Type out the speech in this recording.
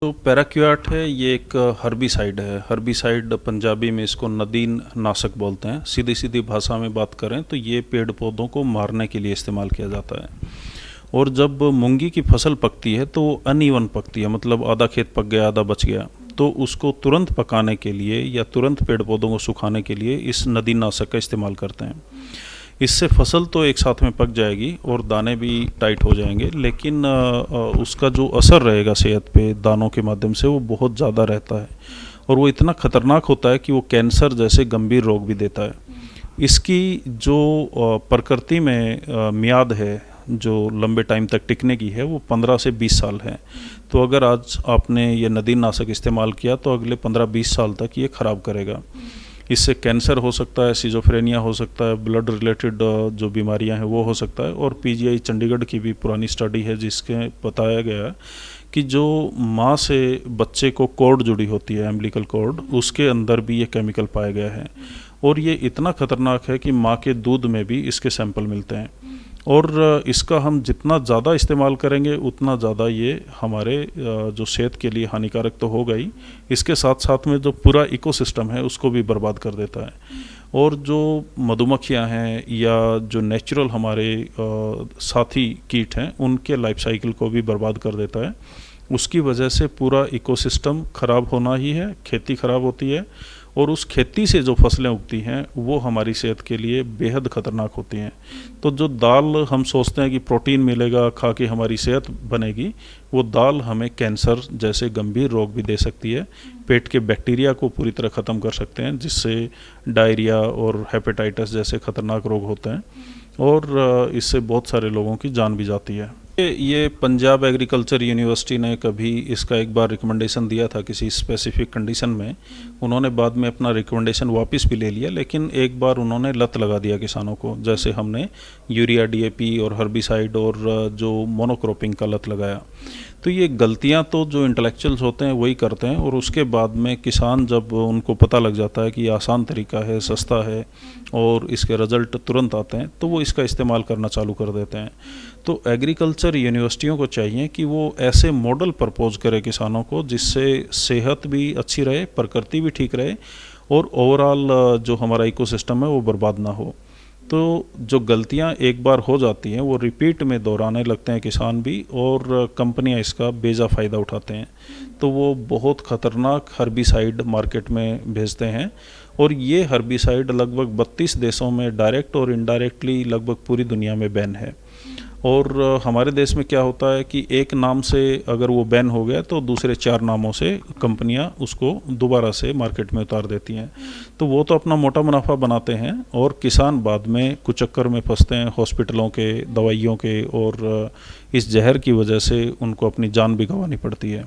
तो पैराक्यूट है, ये एक हर्बिसाइड है। हर्बिसाइड पंजाबी में इसको नदीन नाशक बोलते हैं। सीधी सीधी भाषा में बात करें तो ये पेड़ पौधों को मारने के लिए इस्तेमाल किया जाता है। और जब मूंगी की फसल पकती है तो वो अनइवन पकती है, मतलब आधा खेत पक गया आधा बच गया, तो उसको तुरंत पकाने के लिए या तुरंत पेड़ पौधों को सुखाने के लिए इस नदीन नाशक का इस्तेमाल करते हैं। इससे फसल तो एक साथ में पक जाएगी और दाने भी टाइट हो जाएंगे, लेकिन उसका जो असर रहेगा सेहत पे दानों के माध्यम से वो बहुत ज़्यादा रहता है और वो इतना खतरनाक होता है कि वो कैंसर जैसे गंभीर रोग भी देता है। इसकी जो प्रकृति में मियाद है जो लंबे टाइम तक टिकने की है वो 15 से 20 साल है। तो अगर आज आपने ये नदीन नाशक इस्तेमाल किया तो अगले 15-20 साल तक ये ख़राब करेगा। इससे कैंसर हो सकता है, सिजोफ्रेनिया हो सकता है, ब्लड रिलेटेड जो बीमारियां हैं वो हो सकता है। और पीजीआई चंडीगढ़ की भी पुरानी स्टडी है जिसके बताया गया कि जो माँ से बच्चे को कॉर्ड जुड़ी होती है, एम्बिलिकल कॉर्ड, उसके अंदर भी ये केमिकल पाया गया है। और ये इतना खतरनाक है कि माँ के दूध में भी इसके सैंपल मिलते हैं। और इसका हम जितना ज़्यादा इस्तेमाल करेंगे उतना ज़्यादा ये हमारे जो सेहत के लिए हानिकारक तो होगा ही, इसके साथ साथ में जो पूरा इकोसिस्टम है उसको भी बर्बाद कर देता है। और जो मधुमक्खियाँ हैं या जो नेचुरल हमारे साथी कीट हैं उनके लाइफ साइकिल को भी बर्बाद कर देता है। उसकी वजह से पूरा इकोसिस्टम ख़राब होना ही है, खेती ख़राब होती है और उस खेती से जो फसलें उगती हैं वो हमारी सेहत के लिए बेहद ख़तरनाक होती हैं। तो जो दाल हम सोचते हैं कि प्रोटीन मिलेगा खा के हमारी सेहत बनेगी, वो दाल हमें कैंसर जैसे गंभीर रोग भी दे सकती है। पेट के बैक्टीरिया को पूरी तरह ख़त्म कर सकते हैं जिससे डायरिया और हेपेटाइटिस जैसे ख़तरनाक रोग होते हैं और इससे बहुत सारे लोगों की जान भी जाती है। ये पंजाब एग्रीकल्चर यूनिवर्सिटी ने कभी इसका एक बार रिकमेंडेशन दिया था किसी स्पेसिफिक कंडीशन में। उन्होंने बाद में अपना रिकमेंडेशन वापस भी ले लिया, लेकिन एक बार उन्होंने लत लगा दिया किसानों को, जैसे हमने यूरिया, डीएपी और हर्बिसाइड और जो मोनोक्रॉपिंग का लत लगाया। तो ये गलतियां तो जो इंटेलेक्चुअल्स होते हैं वही करते हैं और उसके बाद में किसान जब उनको पता लग जाता है कि ये आसान तरीका है, सस्ता है और इसके रिज़ल्ट तुरंत आते हैं, तो वो इसका इस्तेमाल करना चालू कर देते हैं। तो एग्रीकल्चर यूनिवर्सिटियों को चाहिए कि वो ऐसे मॉडल प्रपोज करे किसानों को जिससे सेहत भी अच्छी रहे, प्रकृति भी ठीक रहे और ओवरऑल जो हमारा इकोसिस्टम है वो बर्बाद ना हो। तो जो गलतियां एक बार हो जाती हैं वो रिपीट में दोहराने लगते हैं किसान भी, और कंपनियां इसका बेजा फ़ायदा उठाते हैं। तो वो बहुत ख़तरनाक हर्बिसाइड मार्केट में भेजते हैं और ये हर्बिसाइड लगभग 32 देशों में डायरेक्ट और इनडायरेक्टली लगभग पूरी दुनिया में बैन है। और हमारे देश में क्या होता है कि एक नाम से अगर वो बैन हो गया तो दूसरे 4 नामों से कंपनियां उसको दोबारा से मार्केट में उतार देती हैं। तो वो तो अपना मोटा मुनाफा बनाते हैं और किसान बाद में कुचक्कर में फंसते हैं हॉस्पिटलों के, दवाइयों के, और इस जहर की वजह से उनको अपनी जान भी गंवानी पड़ती है।